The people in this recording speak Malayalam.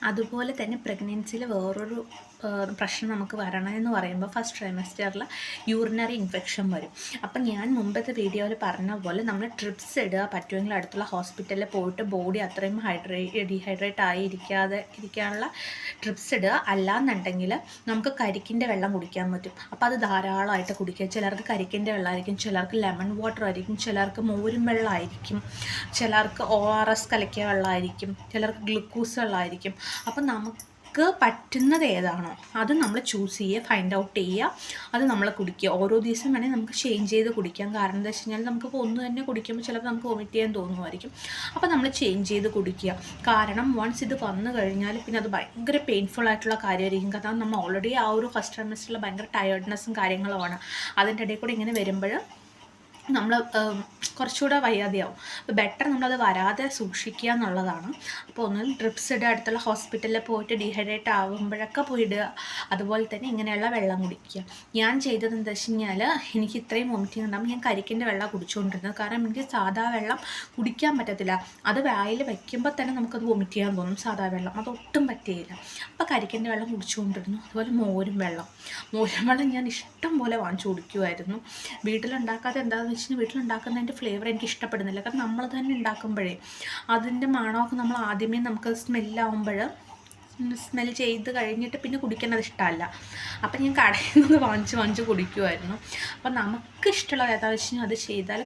അതുപോലെ തന്നെ പ്രഗ്നൻസിയിൽ വേറൊരു പ്രശ്നം നമുക്ക് വരണമെന്ന് പറയുമ്പോൾ ഫസ്റ്റ് ട്രൈമസ്റ്ററിൽ യൂറിനറി ഇൻഫെക്ഷൻ വരും. അപ്പം ഞാൻ മുമ്പത്തെ വീഡിയോയിൽ പറഞ്ഞ പോലെ നമ്മൾ ട്രിപ്സ് ഇടുക, പറ്റുമെങ്കിൽ അടുത്തുള്ള ഹോസ്പിറ്റലിൽ പോയിട്ട് ബോഡി അത്രയും ഡീഹൈഡ്രേറ്റ് ആയി ഇരിക്കാനുള്ള ട്രിപ്സ് ഇടുക. അല്ലാന്നുണ്ടെങ്കിൽ നമുക്ക് കരിക്കിൻ്റെ വെള്ളം കുടിക്കാൻ പറ്റും. അപ്പോൾ അത് ധാരാളമായിട്ട് കുടിക്കുക. ചിലർക്ക് കരിക്കിൻ്റെ വെള്ളമായിരിക്കും, ചിലർക്ക് ലെമൺ വാട്ടർ ആയിരിക്കും, ചിലർക്ക് മോരും വെള്ളമായിരിക്കും, ചിലർക്ക് ORS കലക്കിയ വെള്ളമായിരിക്കും, ചിലർക്ക് ഗ്ലൂക്കോസ് വെള്ളമായിരിക്കും. അപ്പം നമുക്ക് പറ്റുന്നത് ഏതാണോ അത് നമ്മൾ ചൂസ് ചെയ്യുക, ഫൈൻഡ് ഔട്ട് ചെയ്യുക, അത് നമ്മൾ കുടിക്കുക. ഓരോ ദിവസം വേണമെങ്കിൽ നമുക്ക് ചേഞ്ച് ചെയ്ത് കുടിക്കാം. കാരണം എന്താ വെച്ച് കഴിഞ്ഞാൽ നമുക്കിപ്പോൾ ഒന്ന് തന്നെ കുടിക്കുമ്പോൾ ചിലപ്പോൾ നമുക്ക് വൊമിറ്റ് ചെയ്യാൻ തോന്നുമായിരിക്കും. അപ്പോൾ നമ്മൾ ചേഞ്ച് ചെയ്ത് കുടിക്കുക. കാരണം വൺസ് ഇത് വന്നു കഴിഞ്ഞാൽ പിന്നെ അത് ഭയങ്കര പെയിൻഫുൾ ആയിട്ടുള്ള കാര്യമായിരിക്കും. കാരണം നമ്മൾ ഓൾറെഡി ആ ഒരു ഫസ്റ്റ് ട്രൈമസ്റ്ററിൽ ഭയങ്കര ടയേർഡ്നെസ്സും കാര്യങ്ങളുമാണ്. അതിൻ്റെ ഇടയിൽ കൂടെ ഇങ്ങനെ വരുമ്പോൾ നമ്മൾ കുറച്ചുകൂടെ വയ്യാതെയാവും. അപ്പോൾ ബെറ്റർ നമ്മളത് വരാതെ സൂക്ഷിക്കുക എന്നുള്ളതാണ്. അപ്പോൾ ഒന്നും ട്രിപ്സ് ഇടുക, അടുത്തുള്ള ഹോസ്പിറ്റലിൽ പോയിട്ട് ഡീഹൈഡ്രേറ്റ് ആകുമ്പോഴൊക്കെ പോയിടുക. അതുപോലെ തന്നെ ഇങ്ങനെയുള്ള വെള്ളം കുടിക്കുക. ഞാൻ ചെയ്തത് എന്താ വെച്ച് കഴിഞ്ഞാൽ എനിക്ക് ഇത്രയും വോമിറ്റിംഗ് ഉണ്ടാകുമ്പോൾ ഞാൻ കരിക്കിൻ്റെ വെള്ളം കുടിച്ചുകൊണ്ടിരുന്നത്. കാരണം എനിക്ക് സാധാ വെള്ളം കുടിക്കാൻ പറ്റത്തില്ല. അത് വായിൽ വയ്ക്കുമ്പോൾ തന്നെ നമുക്കത് വോമിറ്റ് ചെയ്യാൻ തോന്നും. സാധാ വെള്ളം അതൊട്ടും പറ്റുകയില്ല. അപ്പോൾ കരിക്കിൻ്റെ വെള്ളം കുടിച്ചുകൊണ്ടിരുന്നു. അതുപോലെ മോരും വെള്ളം ഞാൻ ഇഷ്ടം പോലെ വാങ്ങിച്ചു കുടിക്കുമായിരുന്നു. വീട്ടിലുണ്ടാക്കാതെ എന്താണെന്ന് വെച്ചാൽ വീട്ടിലുണ്ടാക്കുന്നതിൻ്റെ ഫ്ലേവർ എനിക്ക് ഇഷ്ടപ്പെടുന്നില്ല. കാരണം നമ്മൾ തന്നെ ഉണ്ടാക്കുമ്പോഴേ അതിൻ്റെ മണമൊക്കെ നമ്മൾ ആദ്യമേ നമുക്ക് സ്മെല്ലാവുമ്പോൾ സ്മെൽ ചെയ്ത് കഴിഞ്ഞിട്ട് പിന്നെ കുടിക്കുന്നത് ഇഷ്ടമല്ല. അപ്പം ഞാൻ കടയിൽ നിന്ന് വാങ്ങിച്ച് കുടിക്കുമായിരുന്നു. അപ്പം നമുക്ക് ഇഷ്ടമുള്ള ഏതാ വെച്ചാൽ അത് ചെയ്താൽ